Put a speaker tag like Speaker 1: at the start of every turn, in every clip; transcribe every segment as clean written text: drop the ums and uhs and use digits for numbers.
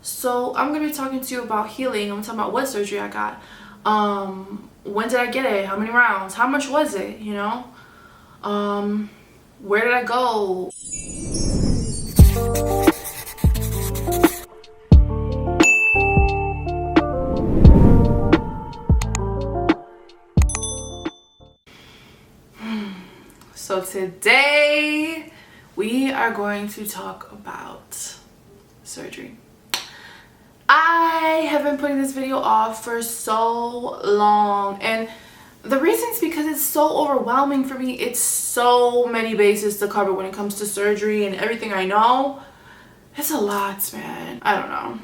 Speaker 1: So I'm gonna be talking to you about healing. I'm talking about what surgery I got. When did I get it? How many rounds? How much was it? Where did I go? So today we are going to talk about surgery. I have been putting this video off for so long, and the reason is because it's so overwhelming for me. It's so many bases to cover when it comes to surgery and everything I know. It's a lot, man. I don't know.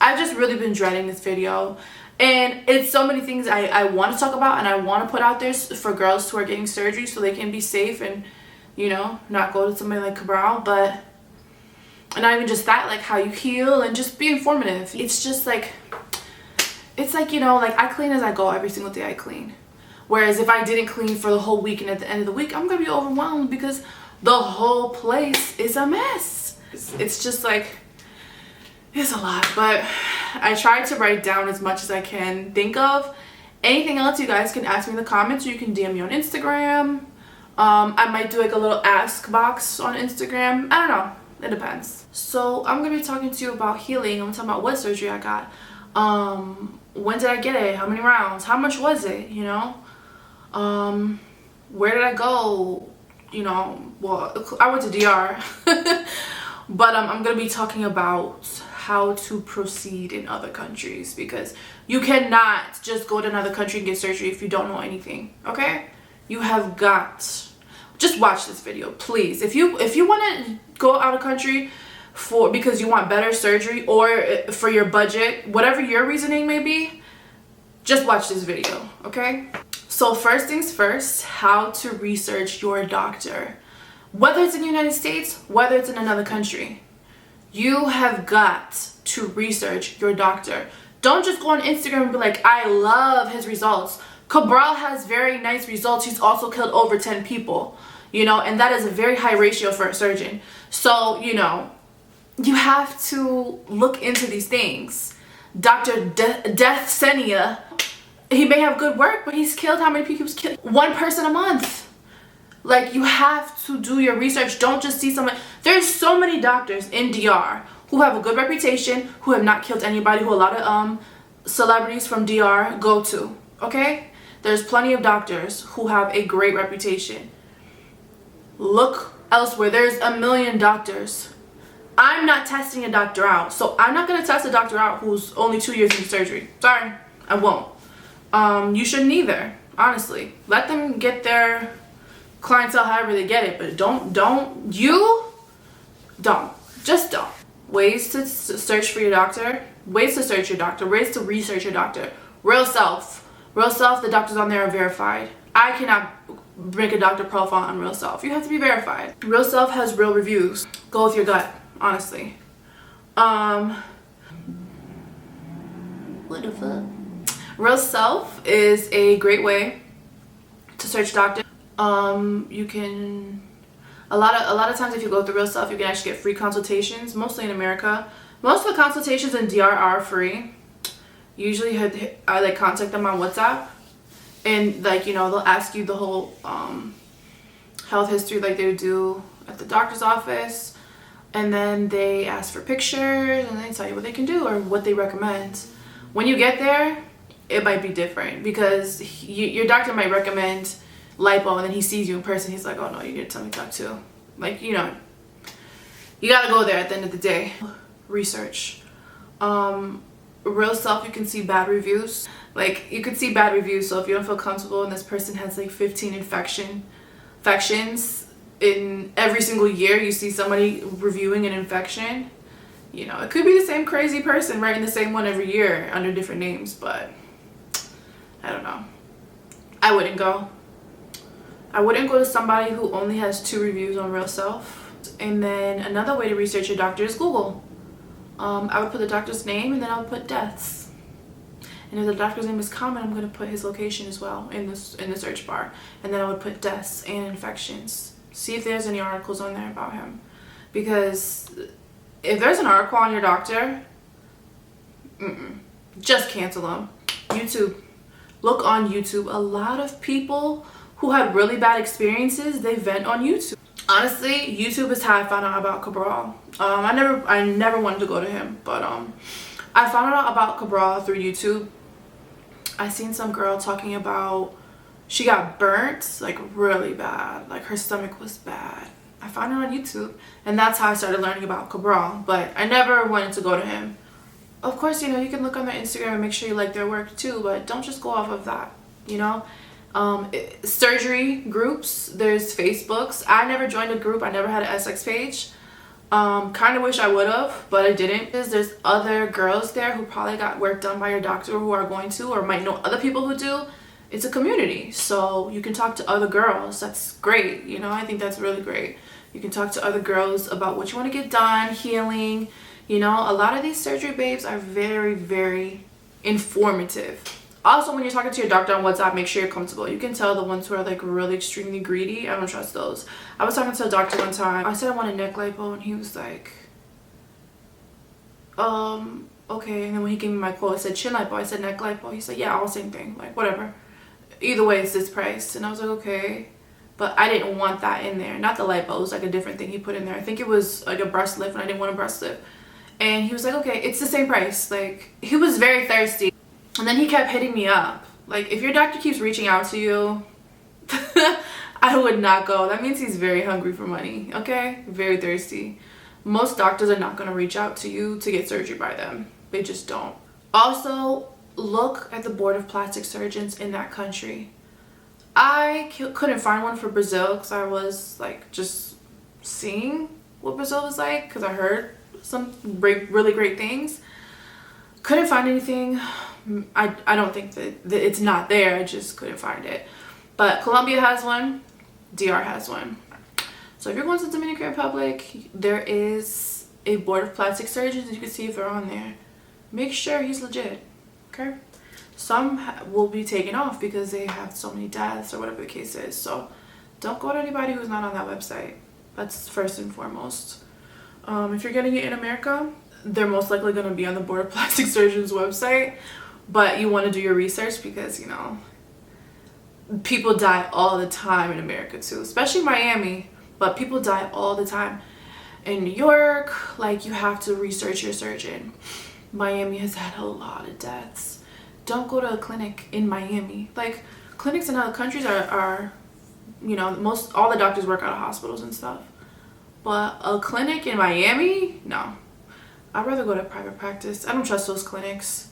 Speaker 1: I've just really been dreading this video, and it's so many things I want to talk about and I want to put out there for girls who are getting surgery so they can be safe and, not go to somebody like Cabral. But and not even just that, like how you heal and just be informative. It's just like, like I clean as I go. Every single day I clean. Whereas if I didn't clean for the whole week and at the end of the week, I'm gonna be overwhelmed because the whole place is a mess. It's just like, it's a lot. But I try to write down as much as I can think of. Anything else, you guys can ask me in the comments, or you can DM me on Instagram. I might do like a little ask box on Instagram. I don't know. It depends. So I'm gonna be talking to you about healing. I'm talking about what surgery I got. When did I get it? How many rounds? How much was it? Where did I go? Well, I went to DR. But I'm gonna be talking about how to proceed in other countries, because you cannot just go to another country and get surgery if you don't know anything. Okay? You have got, just watch this video, please. If you want to go out of country because you want better surgery or for your budget, whatever your reasoning may be, just watch this video, okay? So first things first, how to research your doctor. Whether it's in the United States, whether it's in another country, you have got to research your doctor. Don't just go on Instagram and be like, I love his results. Cabral has very nice results. He's also killed over 10 people, and that is a very high ratio for a surgeon. So, you have to look into these things. Dr. Giudicelli, he may have good work, but he's killed how many people? He's killed one person a month. Like, you have to do your research. Don't just see someone. There's so many doctors in DR who have a good reputation, who have not killed anybody, who a lot of celebrities from DR go to, okay? There's plenty of doctors who have a great reputation. Look elsewhere. There's a million doctors. I'm not testing a doctor out, so I'm not going to test a doctor out who's only 2 years into surgery. Sorry, I won't. You shouldn't either, honestly. Let them get their clientele however they get it, but don't. Just don't. Ways to search for your doctor, ways to search your doctor, ways to research your doctor. Real Self, the doctors on there are verified. I cannot make a doctor profile on Real Self. You have to be verified. Real Self has real reviews. Go with your gut, honestly. What the fuck? Real Self is a great way to search doctors. You can a lot of times if you go through Real Self, you can actually get free consultations, mostly in America. Most of the consultations in DR are free. Usually I contact them on WhatsApp, and they'll ask you the whole health history like they would do at the doctor's office, and then they ask for pictures and they tell you what they can do or what they recommend. When you get there, it might be different, because your doctor might recommend lipo, and then he sees you in person, he's like, oh no, you get a tummy tuck too. You gotta go there at the end of the day. Research. Real Self, you can see bad reviews. You could see bad reviews, so if you don't feel comfortable and this person has 15 infections in every single year, you see somebody reviewing an infection, it could be the same crazy person writing the same one every year under different names, but I don't know. I wouldn't go to somebody who only has 2 reviews on Real Self. And then another way to research your doctor is Google. I would put the doctor's name, and then I would put deaths. And if the doctor's name is common, I'm going to put his location as well in the search bar. And then I would put deaths and infections. See if there's any articles on there about him. Because if there's an article on your doctor, Just cancel them. YouTube. Look on YouTube. A lot of people who had really bad experiences, they vent on YouTube. Honestly, YouTube is how I found out about Cabral. I never wanted to go to him, but I found out about Cabral through YouTube. I seen some girl talking about she got burnt like really bad, like her stomach was bad. I found her on YouTube, and that's how I started learning about Cabral, but I never wanted to go to him. Of course, you know, you can look on their Instagram and make sure you like their work too, but don't just go off of that, you know. Surgery groups, there's Facebooks. I never joined a group. I never had an SX page. Kind of wish I would have, but I didn't. There's other girls there who probably got work done by your doctor, who are going to, or might know other people who do. It's a community, so you can talk to other girls. That's great, you know. I think that's really great. You can talk to other girls about what you want to get done, healing. You know, a lot of these surgery babes are very, very informative. Also, when you're talking to your doctor on WhatsApp, make sure you're comfortable. You can tell the ones who are like really extremely greedy. I don't trust those. I was talking to a doctor one time. I said I want a neck lipo, and he was like, okay. And then when he gave me my quote, I said chin lipo. I said neck lipo. He said, yeah, all same thing. Like, whatever. Either way, it's this price. And I was like, okay. But I didn't want that in there. Not the lipo. It was like a different thing he put in there. I think it was like a breast lift, and I didn't want a breast lift. And he was like, okay, it's the same price. Like, he was very thirsty. And then he kept hitting me up. Like, if your doctor keeps reaching out to you, I would not go. That means he's very hungry for money, okay? Very thirsty. Most doctors are not going to reach out to you to get surgery by them. They just don't. Also, look at the board of plastic surgeons in that country. I couldn't find one for Brazil because I was, like, just seeing what Brazil was like because I heard some really great things. Couldn't find anything. I don't think that it's not there. I just couldn't find it. But Colombia has one. DR has one. So if you're going to the Dominican Republic, there is a board of plastic surgeons. You can see if they're on there. Make sure he's legit. Okay. Some will be taken off because they have so many deaths or whatever the case is. So don't go to anybody who's not on that website. That's first and foremost. If you're getting it in America, they're most likely going to be on the board of plastic surgeons website. But you want to do your research because, you know, people die all the time in America too, especially Miami. But people die all the time. In New York, like, you have to research your surgeon. Miami has had a lot of deaths. Don't go to a clinic in Miami. Like, clinics in other countries are you know, all the doctors work out of hospitals and stuff. But a clinic in Miami? No. I'd rather go to private practice. I don't trust those clinics.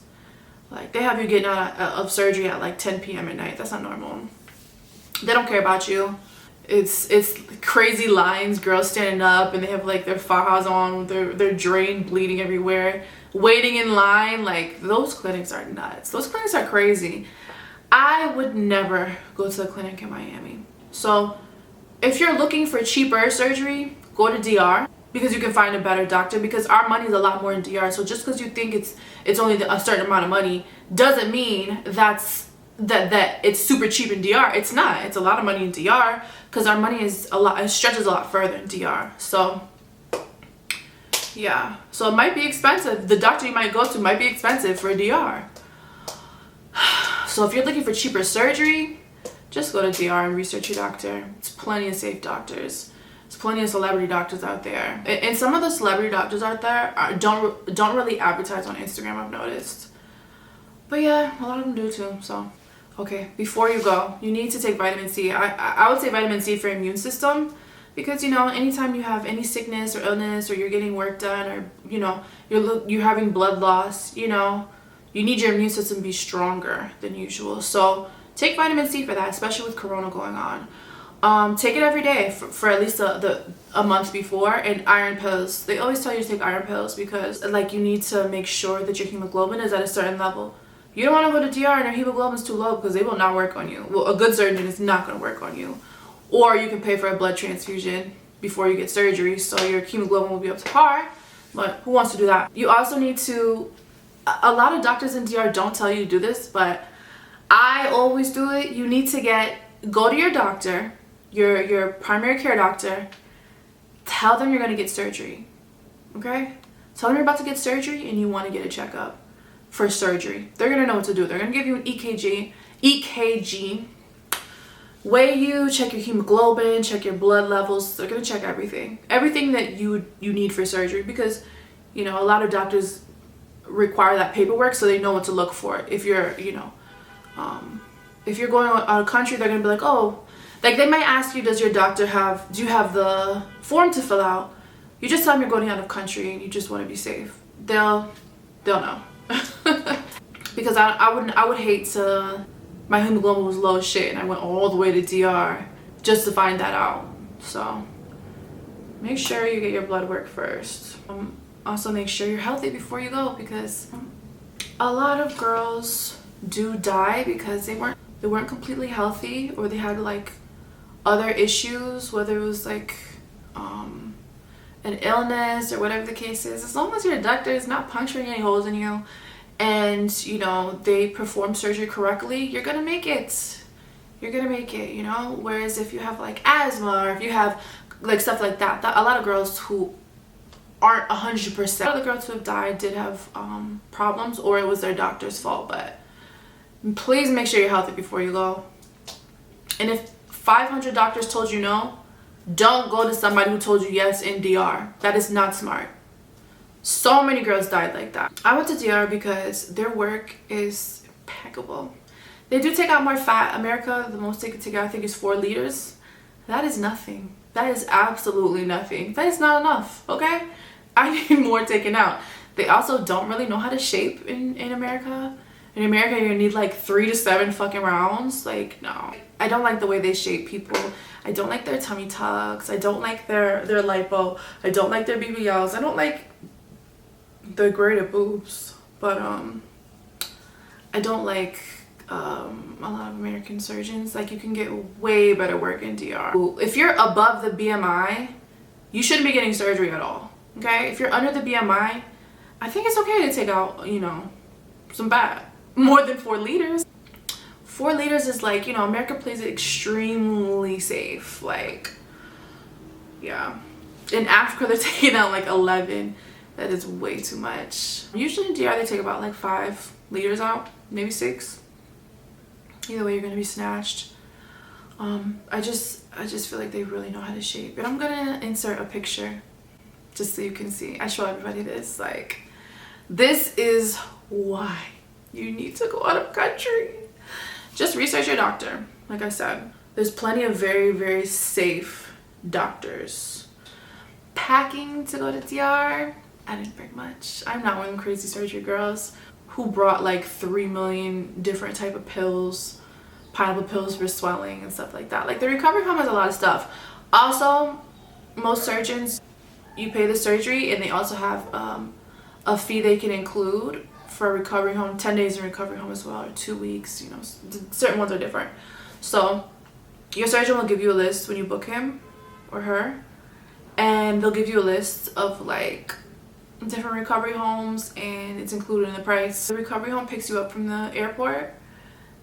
Speaker 1: Like, they have you getting out of surgery at like 10 p.m. at night. That's not normal. They don't care about you. It's crazy lines, girls standing up, and they have like their fajas on, their drain bleeding everywhere, waiting in line. Like, those clinics are nuts. Those clinics are crazy. I would never go to a clinic in Miami. So if you're looking for cheaper surgery, go to DR because you can find a better doctor, because our money is a lot more in DR. So just because you think it's only a certain amount of money doesn't mean that it's super cheap in DR. It's not. It's a lot of money in DR because our money is a lot. It stretches a lot further in DR. So yeah. So it might be expensive. The doctor you might go to might be expensive for DR. So if you're looking for cheaper surgery, just go to DR and research your doctor. It's plenty of safe doctors. There's plenty of celebrity doctors out there. And some of the celebrity doctors out there don't really advertise on Instagram, I've noticed. But yeah, a lot of them do too. So, okay, before you go, you need to take vitamin C. I would say vitamin C for your immune system, because, you know, anytime you have any sickness or illness, or you're getting work done, or, you know, you're having blood loss, you know, you need your immune system to be stronger than usual. So take vitamin C for that, especially with Corona going on. Take it every day for at least a month before. And iron pills. They always tell you to take iron pills because, like, you need to make sure that your hemoglobin is at a certain level. You don't want to go to DR and your hemoglobin is too low, because they will not work on you. Well, a good surgeon is not going to work on you. Or you can pay for a blood transfusion before you get surgery, so your hemoglobin will be up to par. But who wants to do that? You also need to... A lot of doctors in DR don't tell you to do this, but I always do it. You need to go to your doctor, your primary care doctor, tell them you're going to get surgery, okay? Tell them you're about to get surgery and you want to get a checkup. for surgery. They're gonna know what to do. They're gonna give you an EKG, weigh you, check your hemoglobin, check your blood levels. They're gonna check everything that you need for surgery, because you know a lot of doctors require that paperwork, so they know what to look for. If you're if you're going out of country, they're gonna be like, oh, like they might ask you, do you have the form to fill out? You just tell them you're going out of country and you just want to be safe. They'll know. Because I would hate to, my hemoglobin was low as shit and I went all the way to DR just to find that out. So make sure you get your blood work first. Also make sure you're healthy before you go, because a lot of girls do die because they weren't completely healthy, or they had like other issues, whether it was like an illness or whatever the case is. As long as your doctor is not puncturing any holes in you and you know they perform surgery correctly, you're gonna make it. You're gonna make it, you know. Whereas if you have like asthma, or if you have like stuff like that, a lot of girls who aren't 100%, a lot of the girls who have died did have problems, or it was their doctor's fault. But please make sure you're healthy before you go. And if 500 doctors told you no, don't go to somebody who told you yes in DR. That is not smart. So many girls died like that. I went to DR because their work is impeccable. They do take out more fat. America, the most they can take out, I think, is 4 liters. That is nothing. That is absolutely nothing. That is not enough, okay? I need more taken out. They also don't really know how to shape in America. In America, you're gonna need like 3 to 7 fucking rounds. Like, no. I don't like the way they shape people. I don't like their tummy tucks. I don't like their lipo. I don't like their BBLs. I don't like the greater boobs. But I don't like a lot of American surgeons. Like, you can get way better work in DR. If you're above the BMI, you shouldn't be getting surgery at all. Okay? If you're under the BMI, I think it's okay to take out, you know, some fat. More than 4 liters. 4 liters is like, you know, America plays it extremely safe. Like, yeah. In Africa, they're taking out like 11. That is way too much. Usually in DR, they take about like 5 liters out, maybe 6. Either way, you're gonna be snatched. I just feel like they really know how to shape. And I'm gonna insert a picture just so you can see. I show everybody this. Like, this is why you need to go out of country. Just research your doctor. Like I said, there's plenty of very, very safe doctors. Packing to go to DR, I didn't bring much. I'm not one of them crazy surgery girls who brought like 3 million different type of pills, pineapple pills for swelling and stuff like that. Like, the recovery home has a lot of stuff. Also, most surgeons, you pay the surgery and they also have a fee they can include for a recovery home, 10 days in recovery home as well, or 2 weeks, you know, certain ones are different. So your surgeon will give you a list when you book him or her, and they'll give you a list of like different recovery homes, and it's included in the price. The recovery home picks you up from the airport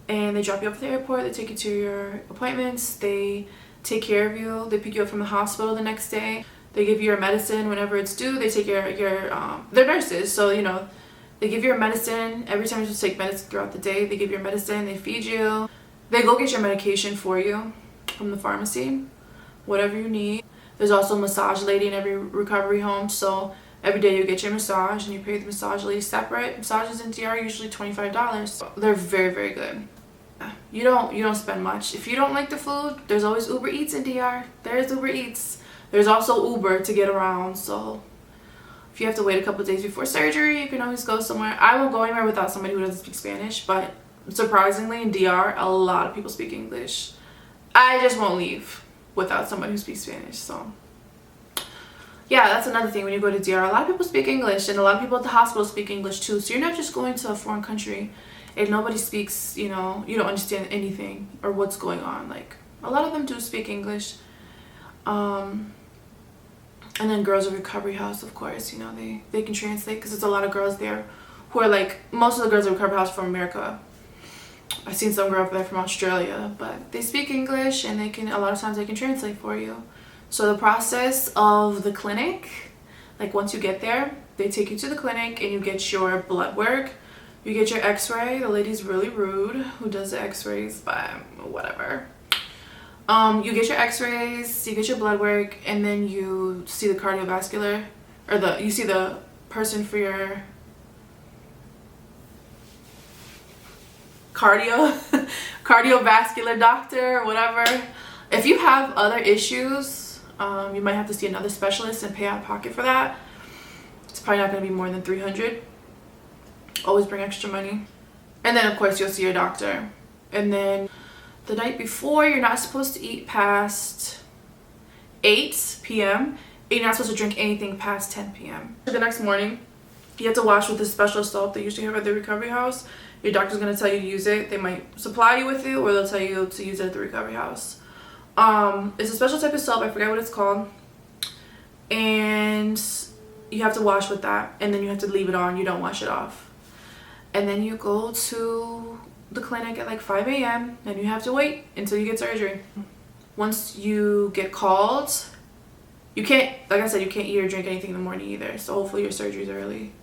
Speaker 1: and they drop you off at the airport. They take you to your appointments, they take care of you, they pick you up from the hospital the next day, they give you your medicine whenever it's due. They take your they're nurses, so you know, they give you your medicine. Every time you take medicine throughout the day, they give you your medicine, they feed you. They go get your medication for you from the pharmacy, whatever you need. There's also a massage lady in every recovery home, so every day you get your massage and you pay the massage lady separate. Massages in DR are usually $25. So they're very, very good. You don't spend much. If you don't like the food, there's always Uber Eats in DR. There's Uber Eats. There's also Uber to get around, so if you have to wait a couple days before surgery, you can always go somewhere. I won't go anywhere without somebody who doesn't speak Spanish, but surprisingly in DR, a lot of people speak English. I just won't leave without somebody who speaks Spanish. So yeah, that's another thing when you go to DR. A lot of people speak English, and a lot of people at the hospital speak English too. So you're not just going to a foreign country and nobody speaks, you know, you don't understand anything or what's going on. Like, a lot of them do speak English. And then girls at recovery house, of course, you know, they can translate, because there's a lot of girls there who are like, most of the girls at recovery house from America. I've seen some girl up there from Australia, but they speak English, and they can, a lot of times they can translate for you. So the process of the clinic, like once you get there, they take you to the clinic and you get your blood work. You get your x-ray. The lady's really rude who does the x-rays, but whatever. You get your x-rays, you get your blood work, and then you see the cardiovascular, or you see the person for your cardiovascular doctor or whatever. If you have other issues, you might have to see another specialist and pay out of pocket for that. It's probably not going to be more than $300. Always bring extra money. And then of course you'll see your doctor. And then the night before, you're not supposed to eat past 8 p.m. and you're not supposed to drink anything past 10 p.m. The next morning, you have to wash with this special soap they usually have at the recovery house. Your doctor's going to tell you to use it. They might supply you with it, or they'll tell you to use it at the recovery house. It's a special type of soap. I forget what it's called. And you have to wash with that, and then you have to leave it on. You don't wash it off. And then you go to the clinic at like 5 a.m. and you have to wait until you get surgery. Once you get called, you can't, like I said, you can't eat or drink anything in the morning either. So hopefully your surgery's early.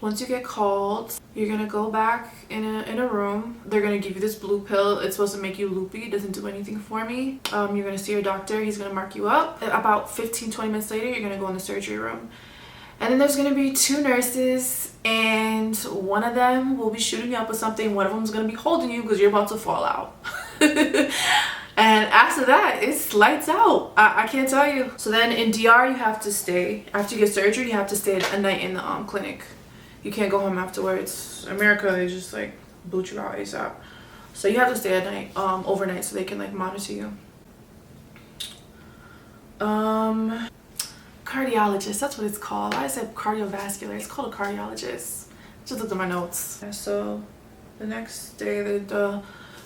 Speaker 1: Once you get called, you're gonna go back in a room. They're gonna give you this blue pill. It's supposed to make you loopy. It doesn't do anything for me. You're gonna see your doctor. He's gonna mark you up. About 15-20 minutes later, you're gonna go in the surgery room. And then there's going to be 2 nurses, and one of them will be shooting you up with something. One of them is going to be holding you because you're about to fall out. And after that, it's lights out. I can't tell you. So then in DR, you have to stay. After you get surgery, you have to stay a night in the clinic. You can't go home afterwards. In America, they just like boot you out ASAP. So you have to stay at night, overnight, so they can like monitor you. Cardiologist, that's what it's called. I said cardiovascular. It's called a cardiologist. Just looked at my notes. So the next day, the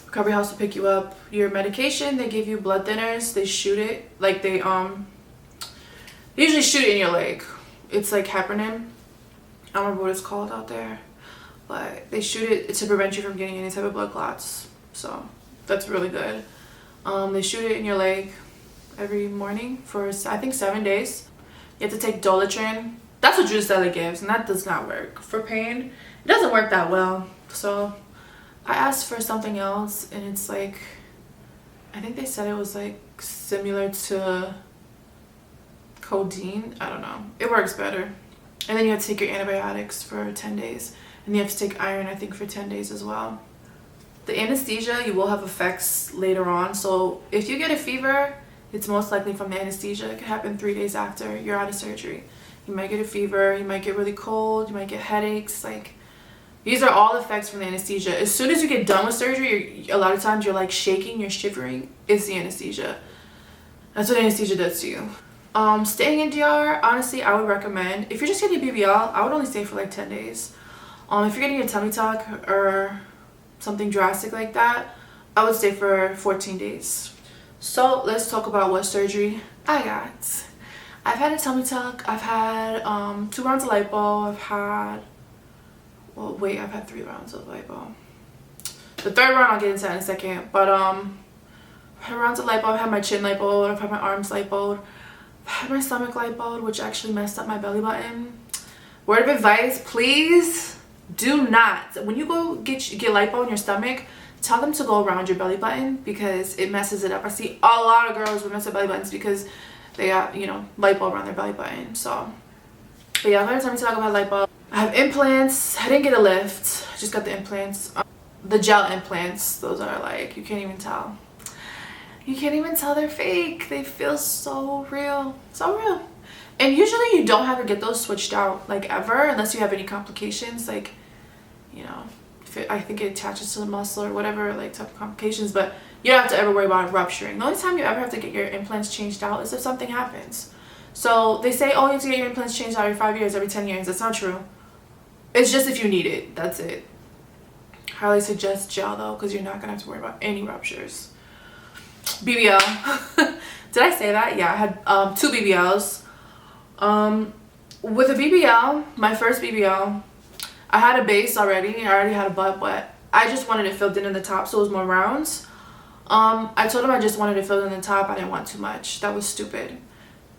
Speaker 1: recovery house will pick you up. Your medication, they give you blood thinners. They shoot it, like they usually shoot it in your leg. It's like heparin. I don't remember what it's called out there, but they shoot it to prevent you from getting any type of blood clots. So that's really good. They shoot it in your leg every morning for I think 7 days. You have to take Dolitrin. That's what Giudicelli gives, and that does not work for pain. It doesn't work that well. So I asked for something else, and it's like, I think they said it was like similar to codeine. I don't know. It works better. And then you have to take your antibiotics for 10 days. And you have to take iron, I think, for 10 days as well. The anesthesia, you will have effects later on. So if you get a fever, it's most likely from the anesthesia. It could happen 3 days after you're out of surgery. You might get a fever, you might get really cold, you might get headaches. Like, these are all effects from the anesthesia. As soon as you get done with surgery, a lot of times you're like shaking, you're shivering. It's the anesthesia. That's what anesthesia does to you. Staying in DR, honestly, I would recommend, if you're just getting a BBL, I would only stay for like 10 days. If you're getting a tummy tuck or something drastic like that, I would stay for 14 days. So let's talk about what surgery I got. I've had a tummy tuck. I've had 2 rounds of lipo. I've had 3 rounds of lipo. The 3rd round I'll get into that in a second. But I've had rounds of lipo. I've had my chin lipoed. I've had my arms lipoed. I've had my stomach lipoed, which actually messed up my belly button. Word of advice, please do not, when you go get lipo in your stomach, tell them to go around your belly button because it messes it up. I see a lot of girls with messed up belly buttons because they got, lipo around their belly button. So, but yeah, I've had a tummy tuck, I've had lipo. I have implants. I didn't get a lift. I just got the implants. The gel implants, those are like, you can't even tell. You can't even tell they're fake. They feel so real. So real. And usually you don't have to get those switched out, like, ever, unless you have any complications, like, I think it attaches to the muscle or whatever, like, type of complications, but you don't have to ever worry about it rupturing. The only time you ever have to get your implants changed out is if something happens. So they say, oh, you have to get your implants changed out every 5 years, every 10 years. That's not true. It's just if you need it. That's it. Highly suggest gel, though, because you're not going to have to worry about any ruptures. BBL. Did I say that? Yeah, I had 2 BBLs. With a BBL, my first BBL, I had a base already. I already had a butt, but I just wanted it filled in the top, so it was more rounds. I told him I just wanted it filled in the top. I didn't want too much. That was stupid.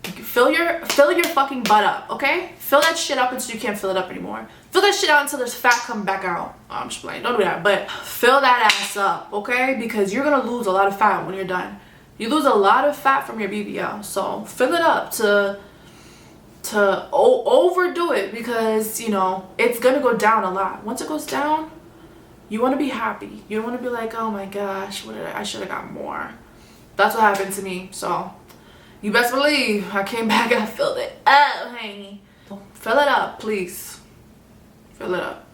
Speaker 1: Fill your fucking butt up, okay? Fill that shit up until you can't fill it up anymore. fill that shit out until there's fat coming back out. Oh, I'm just playing, don't do that, but fill that ass up, okay? Because you're gonna lose a lot of fat when you're done. You lose a lot of fat from your BBL, so fill it up to overdo it, because you know it's gonna go down a lot. Once it goes down, you want to be happy. You don't want to be like, oh my gosh, I should have got more. That's what happened to me. So you best believe I came back and I filled it up, honey. Fill it up, please. Fill it up.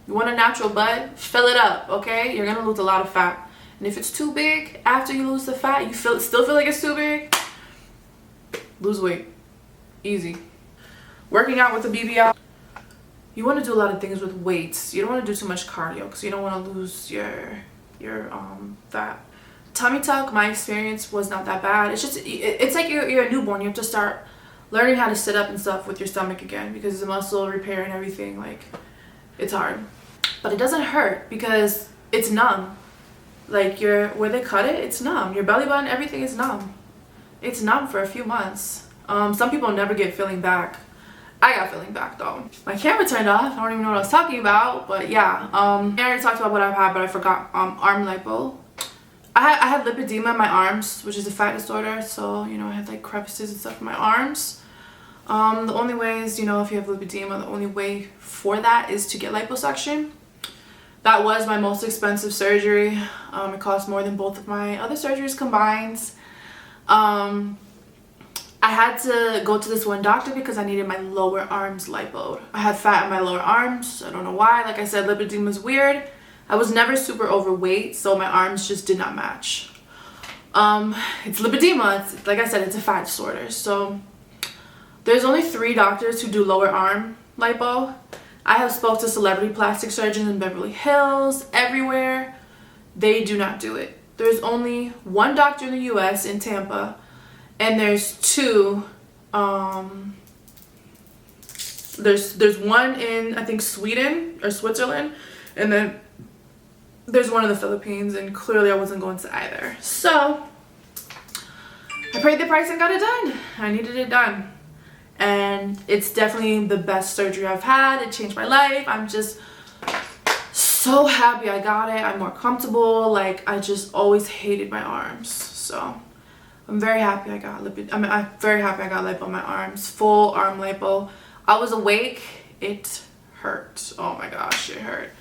Speaker 1: You want a natural butt? Fill it up, okay? You're gonna lose a lot of fat, and if it's too big after you lose the fat, you still feel like it's too big, lose weight. Easy. Working out with the BBL, you want to do a lot of things with weights. You don't want to do too much cardio because you don't want to lose your fat. Tummy tuck, my experience was not that bad. It's just it's like you're a newborn. You have to start learning how to sit up and stuff with your stomach again, because the muscle repair and everything, like, it's hard. But it doesn't hurt because it's numb. Like where they cut it, it's numb. Your belly button, everything is numb. It's numb for a few months. Some people never get feeling back. I got feeling back though. My camera turned off. I don't even know what I was talking about, but yeah. I already talked about what I've had, but I forgot. Arm lipo. I had lipedema in my arms, which is a fat disorder. So, you know, I had like crevices and stuff in my arms. The only way is, you know, if you have lipedema, the only way for that is to get liposuction. That was my most expensive surgery. It cost more than both of my other surgeries combined. I had to go to this one doctor because I needed my lower arms lipoed. I had fat in my lower arms. I don't know why. Like I said, lipedema is weird. I was never super overweight, so my arms just did not match. It's lipedema. It's, like I said, it's a fat disorder. So there's only 3 doctors who do lower arm lipo. I have spoke to celebrity plastic surgeons in Beverly Hills, everywhere. They do not do it. There's only 1 doctor in the US in Tampa, and there's 2. There's one in, I think, Sweden or Switzerland, and then there's one in the Philippines, and clearly I wasn't going to either. So I paid the price and got it done. I needed it done. And it's definitely the best surgery I've had. It changed my life. I'm just so happy I got it. I'm more comfortable. Like, I just always hated my arms. So I'm very happy I got I'm very happy I got lipo on my arms. Full arm lipo. I was awake. It hurt. Oh my gosh, it hurt.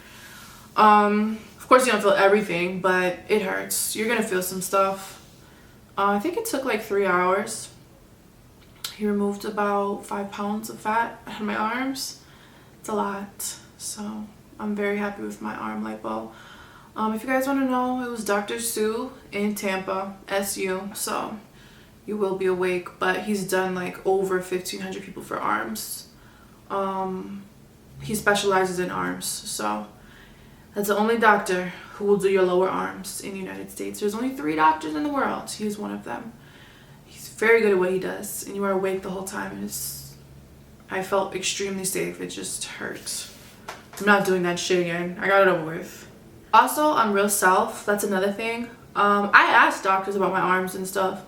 Speaker 1: Of course you don't feel everything, but it hurts. You're gonna feel some stuff. I think it took like 3 hours. He removed about 5 pounds of fat out of my arms. It's a lot. So I'm very happy with my arm lipo. If you guys want to know, it was Dr. Sue in Tampa, SU. So you will be awake, but he's done like over 1,500 people for arms. He specializes in arms, so that's the only doctor who will do your lower arms in the United States. There's only 3 doctors in the world. He's one of them. He's very good at what he does, and you are awake the whole time. And I felt extremely safe. It just hurt. I'm not doing that shit again. I got it over with. Also, on Real Self, that's another thing. I asked doctors about my arms and stuff,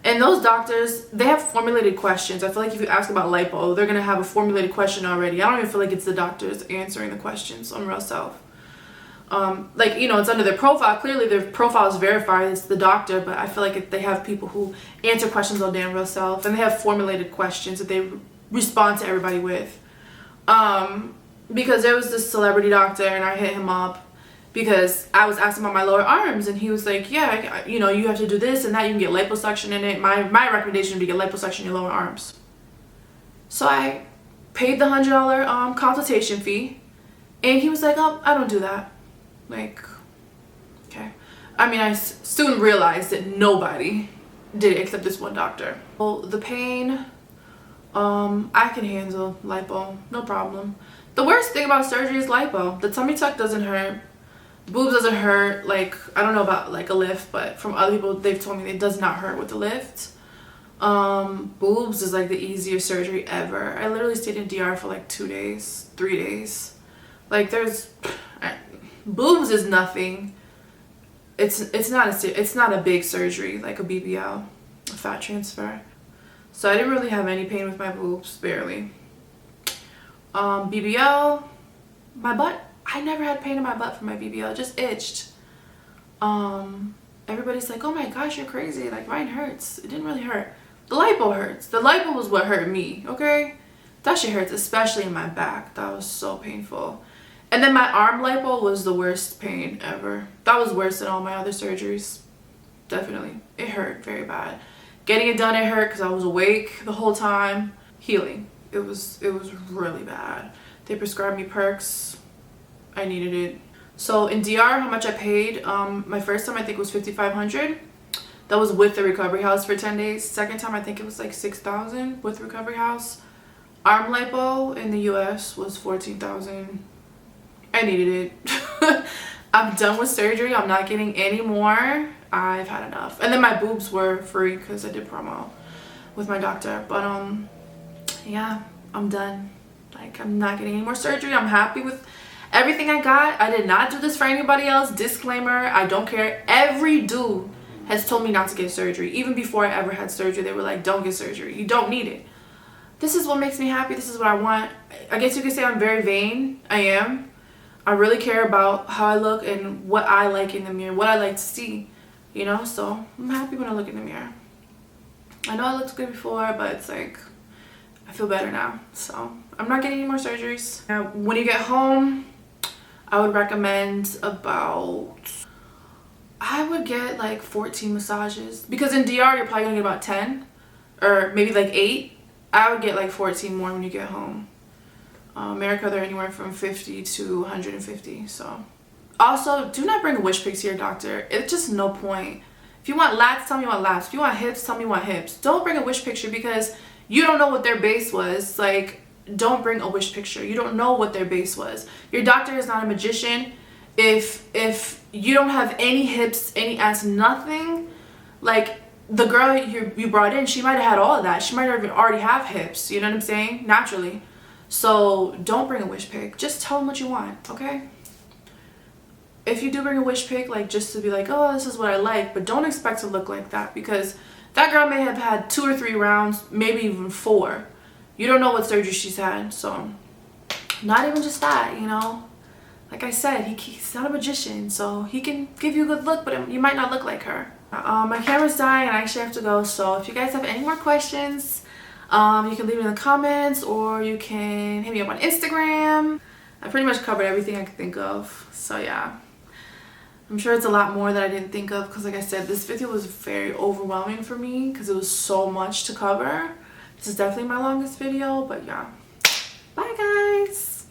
Speaker 1: and those doctors, they have formulated questions. I feel like if you ask about lipo, they're gonna have a formulated question already. I don't even feel like it's the doctors answering the questions on Real Self. Like, you know, it's under their profile. Clearly their profile is verified. It's the doctor, but I feel like they have people who answer questions on damn Real Self, and they have formulated questions that they respond to everybody with. Because there was this celebrity doctor, and I hit him up because I was asking about my lower arms, and he was like, yeah, you know, you have to do this and that. You can get liposuction in it. My recommendation would be get liposuction in your lower arms. So I paid the $100 consultation fee, and he was like, oh, I don't do that. Like, okay. I mean, I soon realized that nobody did it except this one doctor. Well, the pain, I can handle lipo, no problem. The worst thing about surgery is lipo. The tummy tuck doesn't hurt. The boobs doesn't hurt. Like, I don't know about like a lift, but from other people, they've told me it does not hurt with the lift. Boobs is like the easiest surgery ever. I literally stayed in DR for like 2 days, 3 days. Like, boobs is nothing. It's not a big surgery like a BBL, a fat transfer. So I didn't really have any pain with my boobs, barely. BBL, my butt, I never had pain in my butt from my BBL. It just itched. Everybody's like, oh my gosh, you're crazy. Like, mine hurts. It didn't really hurt. The lipo hurts. The lipo was what hurt me, okay? That shit hurts, especially in my back. That was so painful. And then my arm lipo was the worst pain ever. That was worse than all my other surgeries. Definitely. It hurt very bad. Getting it done, it hurt because I was awake the whole time. Healing. It was really bad. They prescribed me perks. I needed it. So in DR, how much I paid? My first time I think was $5,500. That was with the recovery house for 10 days. Second time I think it was like $6,000 with recovery house. Arm lipo in the US was $14,000. I needed it. I'm done with surgery. I'm not getting any more. I've had enough. And then my boobs were free because I did promo with my doctor. But yeah, I'm done. Like, I'm not getting any more surgery. I'm happy with everything I got. I did not do this for anybody else. Disclaimer, I don't care. Every dude has told me not to get surgery. Even before I ever had surgery, they were like, don't get surgery. You don't need it. This is what makes me happy. This is what I want. I guess you could say I'm very vain. I am. I really care about how I look and what I like in the mirror, what I like to see, you know? So I'm happy when I look in the mirror. I know I looked good before, but it's like, I feel better now. So I'm not getting any more surgeries. Now, when you get home, I would recommend I would get like 14 massages. Because in DR, you're probably gonna get about 10 or maybe like 8. I would get like 14 more when you get home. America, they're anywhere from 50 to 150. So also, do not bring a wish pic to your doctor. It's just no point. If you want lats, tell me you want lats. If you want hips, tell me you want hips. Don't bring a wish picture because you don't know what their base was. Like, don't bring a wish picture. You don't know what their base was. Your doctor is not a magician. If you don't have any hips, any ass, nothing, like the girl you brought in, she might have had all of that. She might have already have hips. You know what I'm saying? Naturally. So don't bring a wish pic. Just tell them what you want, okay? If you do bring a wish pic, like just to be like, oh, this is what I like, but don't expect to look like that because that girl may have had 2 or 3 rounds, maybe even 4. You don't know what surgery she's had, so not even just that, you know? Like I said, he's not a magician, so he can give you a good look, but you might not look like her. My camera's dying and I actually have to go, so if you guys have any more questions, you can leave it in the comments or you can hit me up on Instagram. I pretty much covered everything I could think of, so yeah. I'm sure it's a lot more that I didn't think of because like I said, this video was very overwhelming for me because it was so much to cover. This is definitely my longest video, but yeah. Bye guys!